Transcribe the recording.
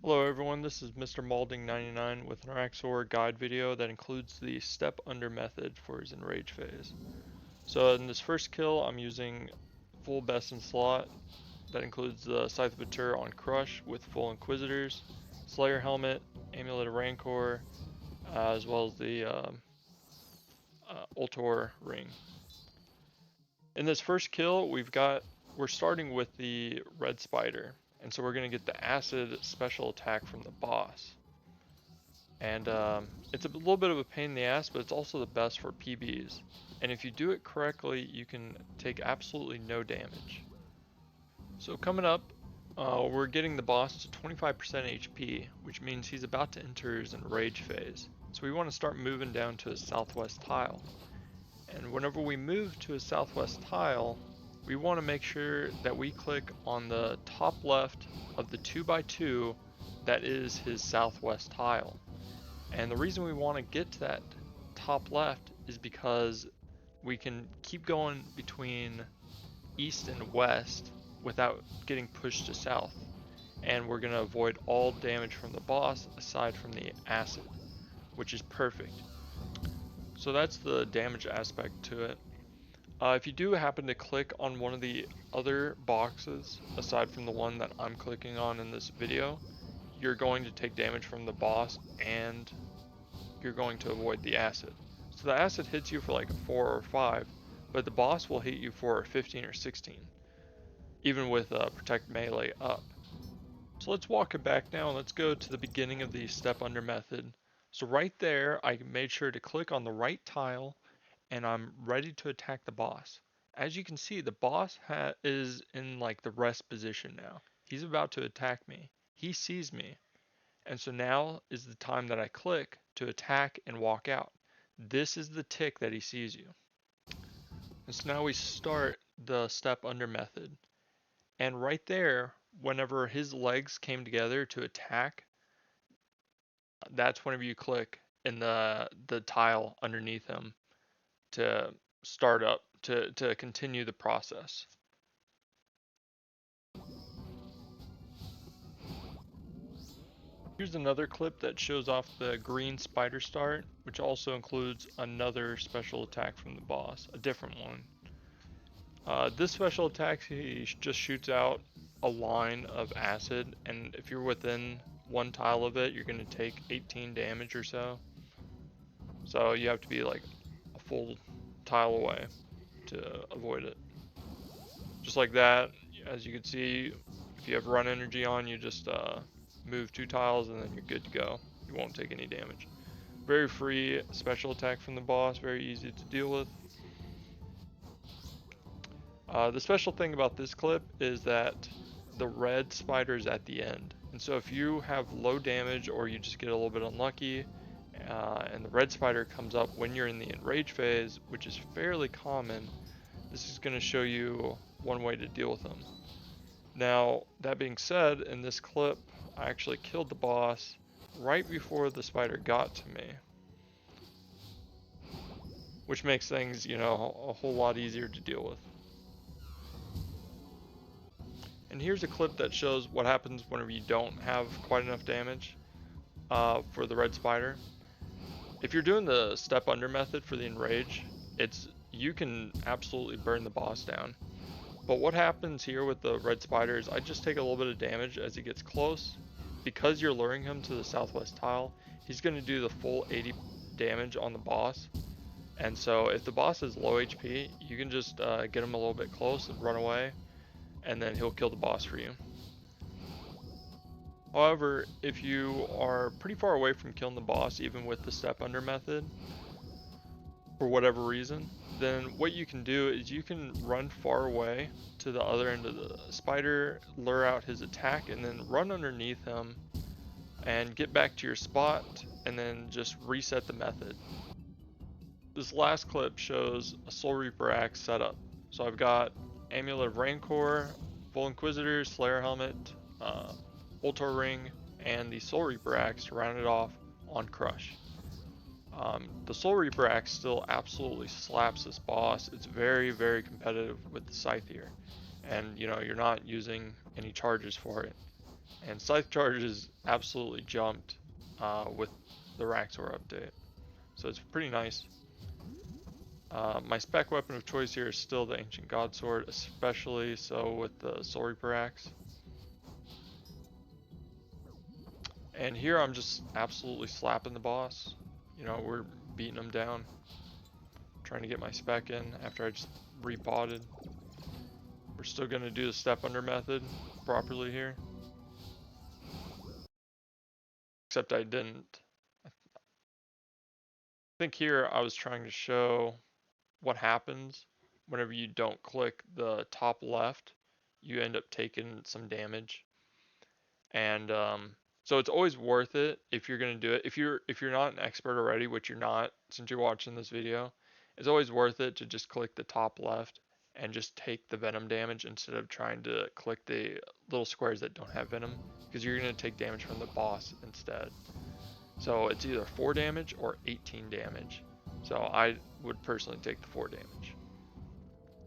Hello everyone, this is Mr. Malding99 with an Araxxor guide video that includes the step under method for his enrage phase. So in this first kill, I'm using full best in slot. That includes the Scythe of Mature on Crush with full Inquisitors, Slayer Helmet, Amulet of Rancor, as well as the Ultor Ring. In this first kill, we're starting with the Red Spider, and so we're going to get the Acid special attack from the boss. And it's a little bit of a pain in the ass, but it's also the best for PBs. And if you do it correctly, you can take absolutely no damage. So coming up, we're getting the boss to 25% HP, which means he's about to enter his enrage phase. So we want to start moving down to his southwest tile. And whenever we move to his southwest tile, we want to make sure that we click on the top left of the 2x2 that is his southwest tile. And the reason we want to get to that top left is because we can keep going between east and west without getting pushed to south. And we're going to avoid all damage from the boss aside from the acid, which is perfect. So that's the damage aspect to it. If you do happen to click on one of the other boxes aside from the one that I'm clicking on in this video, you're going to take damage from the boss and you're going to avoid the acid. So the acid hits you for like a 4 or 5, but the boss will hit you for a 15 or 16, even with protect melee up. So let's walk it back now and let's go to the beginning of the step under method. So right there, I made sure to click on the right tile and I'm ready to attack the boss. As you can see, the boss is in like the rest position now. He's about to attack me. He sees me. And so now is the time that I click to attack and walk out. This is the tick that he sees you. And so now we start the step under method. And right there, whenever his legs came together to attack, that's whenever you click in the tile underneath him to start up, to continue the process. Here's another clip that shows off the green spider start, which also includes another special attack from the boss, a different one. This special attack, he just shoots out a line of acid, and if you're within one tile of it, you're going to take 18 damage or so. So you have to be like a full tile away to avoid it. Just like that, as you can see, if you have run energy on, you just move 2 tiles and then you're good to go. You won't take any damage. Very free special attack from the boss, very easy to deal with. The special thing about this clip is that the red spider is at the end. And so if you have low damage or you just get a little bit unlucky and the red spider comes up when you're in the enrage phase, which is fairly common, this is going to show you one way to deal with them. Now, that being said, in this clip, I actually killed the boss right before the spider got to me, which makes things, you know, a whole lot easier to deal with. And here's a clip that shows what happens whenever you don't have quite enough damage for the red spider. If you're doing the step under method for the enrage, you can absolutely burn the boss down. But what happens here with the red spider is I just take a little bit of damage as he gets close. Because you're luring him to the southwest tile, he's going to do the full 80 damage on the boss. And so if the boss is low HP, you can just get him a little bit close and run away, and then he'll kill the boss for you. However, if you are pretty far away from killing the boss, even with the step under method, for whatever reason, then what you can do is you can run far away to the other end of the spider, lure out his attack, and then run underneath him and get back to your spot, and then just reset the method. This last clip shows a Soul Reaper axe setup. So I've got Amulet of Rancor, Full Inquisitor, Slayer Helmet, Ultor Ring, and the Soul Reaper axe to round it off on Crush. The Soul Reaper axe still absolutely slaps this boss. It's very, very competitive with the scythe here. And you know, you're not using any charges for it. And scythe charges absolutely jumped with the Araxxor update, so it's pretty nice. My spec weapon of choice here is still the Ancient God Sword, especially so with the Soul Reaper Axe. And here I'm just absolutely slapping the boss. You know, we're beating him down. Trying to get my spec in after I just rebotted. We're still going to do the step under method properly here. Except I didn't. I think here I was trying to show what happens whenever you don't click the top left. You end up taking some damage. And so it's always worth it if you're going to do it. If you're not an expert already, which you're not since you're watching this video, it's always worth it to just click the top left and just take the venom damage instead of trying to click the little squares that don't have venom, because you're going to take damage from the boss instead. So it's either 4 damage or 18 damage. So I would personally take the 4 damage.